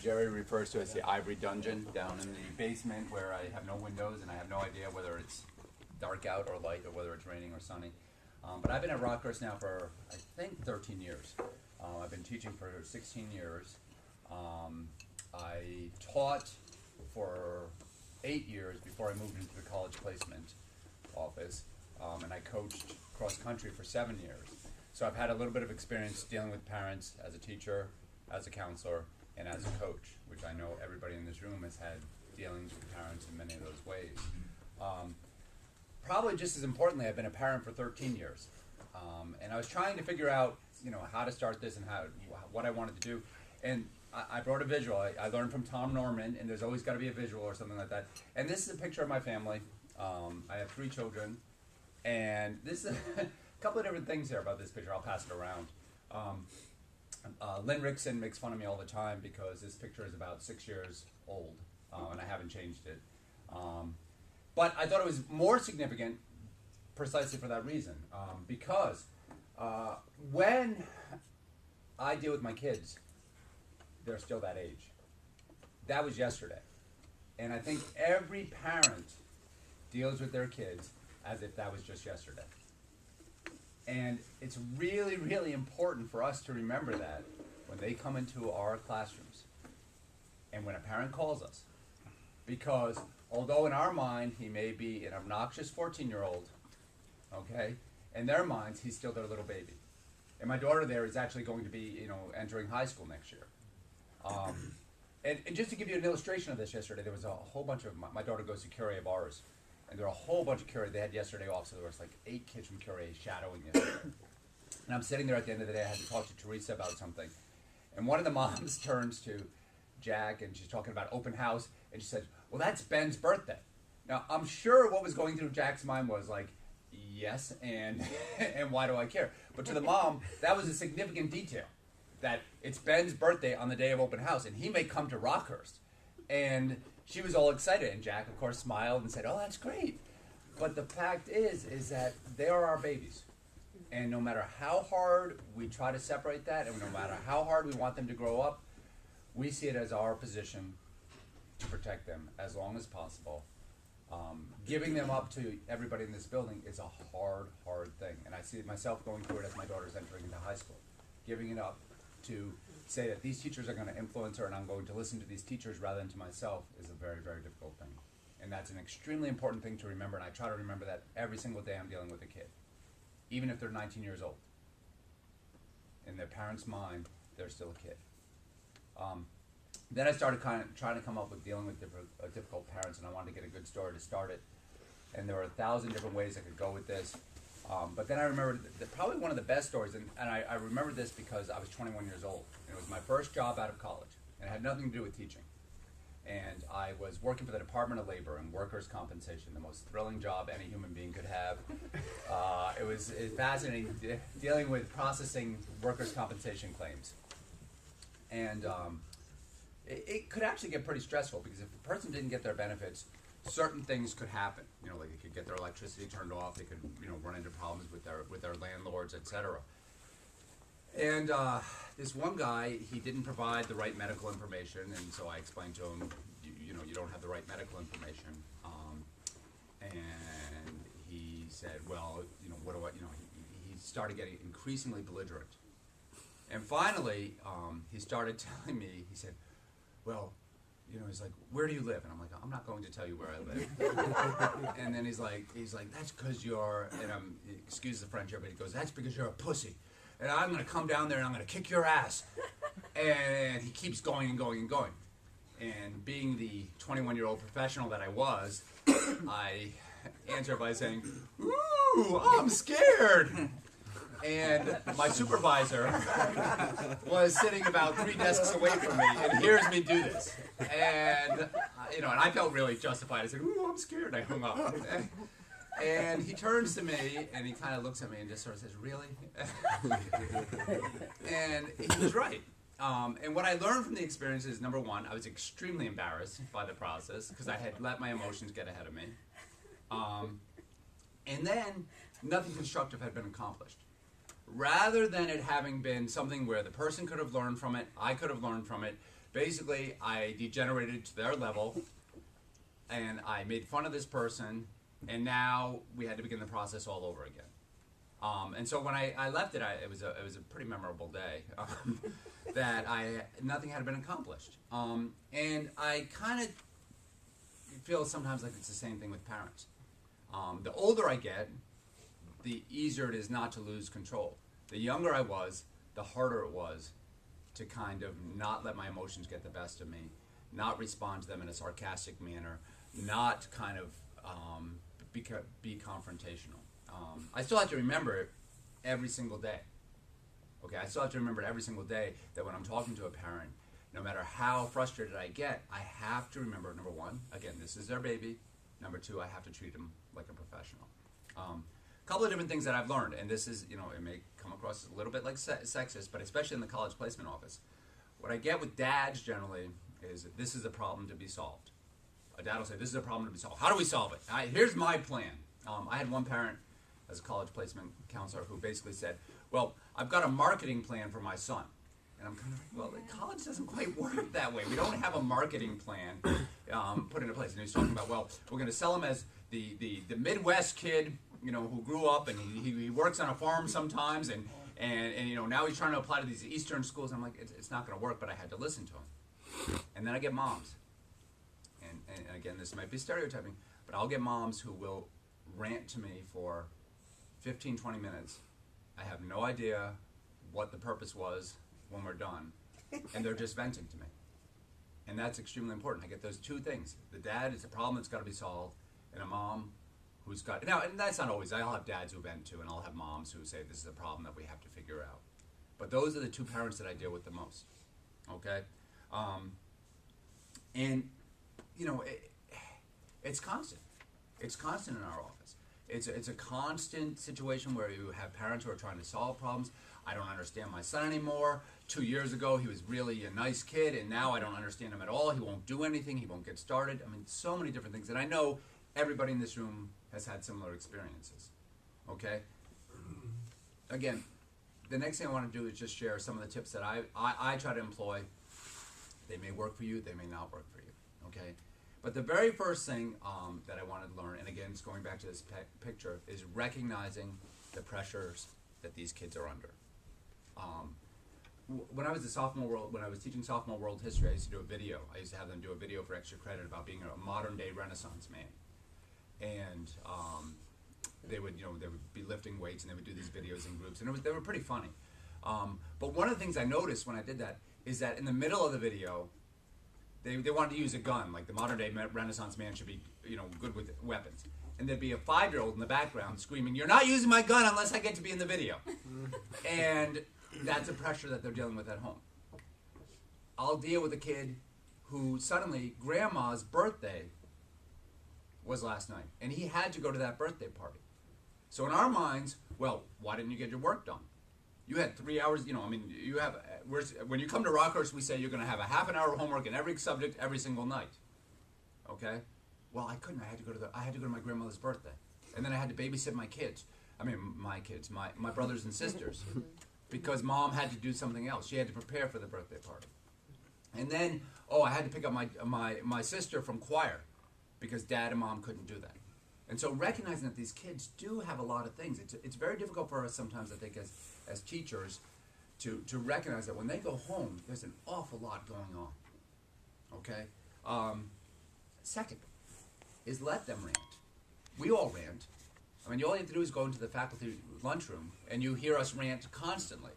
Jerry refers to as the ivory dungeon down in the basement where I have no windows and I have no idea whether it's dark out or light or whether it's raining or sunny. But I've been at Rockhurst now for, I think, 13 years. I've been teaching for 16 years. I taught for 8 years before I moved into the college placement office, and I coached cross country for 7 years. So I've had a little bit of experience dealing with parents as a teacher, as a counselor, and as a coach, which I know everybody in this room has had dealings with parents in many of those ways. Probably just as importantly, I've been a parent for 13 years. And I was trying to figure out, how to start this and what I wanted to do. And I brought a visual. I learned from Tom Norman, and there's always got to be a visual or something like that. And this is a picture of my family. I have 3 children. And this is a couple of different things here about this picture. I'll pass it around. Lynn Rickson makes fun of me all the time because this picture is about 6 years old, and I haven't changed it. But I thought it was more significant precisely for that reason, because when I deal with my kids, they're still that age. That was yesterday. And I think every parent deals with their kids as if that was just yesterday. And it's really, really important for us to remember that when they come into our classrooms and when a parent calls us. Because although in our mind he may be an obnoxious 14-year-old, okay, in their minds he's still their little baby. And my daughter there is actually going to be, entering high school next year. And just to give you an illustration of this yesterday, there was a whole bunch of, my daughter goes to Curie of ours, and there were a whole bunch of Curie they had yesterday off, so there was like 8 kids from Curie shadowing yesterday. And I'm sitting there at the end of the day, I had to talk to Teresa about something. And one of the moms turns to Jack, and she's talking about open house, and she says, well, that's Ben's birthday. Now, I'm sure what was going through Jack's mind was like, yes, and why do I care? But to the mom, that was a significant detail, that it's Ben's birthday on the day of open house, and he may come to Rockhurst. And she was all excited, and Jack, of course, smiled and said, oh, that's great. But the fact is that they are our babies. And no matter how hard we try to separate that, and no matter how hard we want them to grow up, we see it as our position to protect them as long as possible. Giving them up to everybody in this building is a hard, hard thing. And I see myself going through it as my daughter's entering into high school. Giving it up to say that these teachers are going to influence her and I'm going to listen to these teachers rather than to myself is a very, very difficult thing. And that's an extremely important thing to remember, and I try to remember that every single day I'm dealing with a kid, even if they're 19 years old. In their parents' mind, they're still a kid. Then I started kind of trying to come up with dealing with difficult parents, and I wanted to get a good story to start it. And there were 1,000 different ways I could go with this. But then I remembered that probably one of the best stories, and I remembered this because I was 21 years old. And it was my first job out of college, and it had nothing to do with teaching. And I was working for the Department of Labor and Workers' Compensation, the most thrilling job any human being could have. It was fascinating dealing with processing workers' compensation claims. And it could actually get pretty stressful because if the person didn't get their benefits, certain things could happen. Like they could get their electricity turned off, they could, run into problems with their landlords, etc. And this one guy, he didn't provide the right medical information, and so I explained to him, you don't have the right medical information. And he said, well, what do I, he started getting increasingly belligerent. And finally, he started telling me, he said, well, he's like, where do you live? And I'm like, I'm not going to tell you where I live. And then he's like, that's because you're, and excuse the French here, but he goes, that's because you're a pussy. And I'm going to come down there and I'm going to kick your ass. And he keeps going and going and going. And being the 21-year-old professional that I was, I answer by saying, ooh, I'm scared. And my supervisor was sitting about 3 desks away from me and hears me do this. And, and I felt really justified. I said, ooh, I'm scared. And I hung up. And he turns to me and he kind of looks at me and just sort of says, really? And he was right. And what I learned from the experience is, number one, I was extremely embarrassed by the process because I had let my emotions get ahead of me. And then nothing constructive had been accomplished. Rather than it having been something where the person could have learned from it, I could have learned from it, basically I degenerated to their level, and I made fun of this person, and now we had to begin the process all over again. And so when I left it, it was a pretty memorable day. That nothing had been accomplished, and I kind of feel sometimes like it's the same thing with parents. The older I get, the easier it is not to lose control. The younger I was, the harder it was to kind of not let my emotions get the best of me, not respond to them in a sarcastic manner, not kind of be confrontational. I still have to remember it every single day. Okay, I still have to remember every single day that when I'm talking to a parent, no matter how frustrated I get, I have to remember, number one, again, this is their baby. Number two, I have to treat them like a professional. A couple of different things that I've learned, and this is, it may come across a little bit like sexist, but especially in the college placement office. What I get with dads generally is this is a problem to be solved. A dad will say, this is a problem to be solved. How do we solve it? Here's my plan. I had one parent as a college placement counselor who basically said, well, I've got a marketing plan for my son. And I'm kind of like, well, college doesn't quite work that way. We don't have a marketing plan put into place. And he was talking about, well, we're going to sell him as the Midwest kid, who grew up and he works on a farm sometimes, and now he's trying to apply to these Eastern schools. I'm like, it's not going to work, but I had to listen to him. And then I get moms. And again, this might be stereotyping, but I'll get moms who will rant to me for 15, 20 minutes. I have no idea what the purpose was when we're done, and they're just venting to me. And that's extremely important. I get those two things. The dad is a problem that's got to be solved, and a mom who's got... Now, and that's not always. I'll have dads who vent too, and I'll have moms who say this is a problem that we have to figure out. But those are the two parents that I deal with the most. Okay? It's constant. It's constant in our office. It's a constant situation where you have parents who are trying to solve problems. I don't understand my son anymore. 2 years ago, he was really a nice kid, and now I don't understand him at all. He won't do anything. He won't get started. I mean, so many different things. And I know everybody in this room has had similar experiences. Okay? Again, the next thing I want to do is just share some of the tips that I try to employ. They may work for you. They may not work for you. Okay? But the very first thing that I wanted to learn, and again, it's going back to this picture, is recognizing the pressures that these kids are under. When I was when I was teaching sophomore world history, I used to do a video. I used to have them do a video for extra credit about being a modern day Renaissance man. And they would be lifting weights, and they would do these videos in groups, and they were pretty funny. But one of the things I noticed when I did that is that in the middle of the video, they wanted to use a gun, like the modern day Renaissance man should be, good with weapons. And there'd be a 5-year-old in the background screaming, "You're not using my gun unless I get to be in the video." And that's a pressure that they're dealing with at home. I'll deal with a kid who suddenly, grandma's birthday was last night, and he had to go to that birthday party. So in our minds, well, why didn't you get your work done? You had 3 hours, when you come to Rockhurst, we say you're going to have a half an hour of homework in every subject every single night. Okay? Well, I couldn't. I had to go to my grandmother's birthday. And then I had to babysit my kids. My brothers and sisters. Because mom had to do something else. She had to prepare for the birthday party. And then, I had to pick up my sister from choir because dad and mom couldn't do that. And so recognizing that these kids do have a lot of things, it's very difficult for us sometimes, I think, as teachers to recognize that when they go home, there's an awful lot going on. Okay? Second is let them rant. We all rant. All you have to do is go into the faculty lunchroom, and you hear us rant constantly.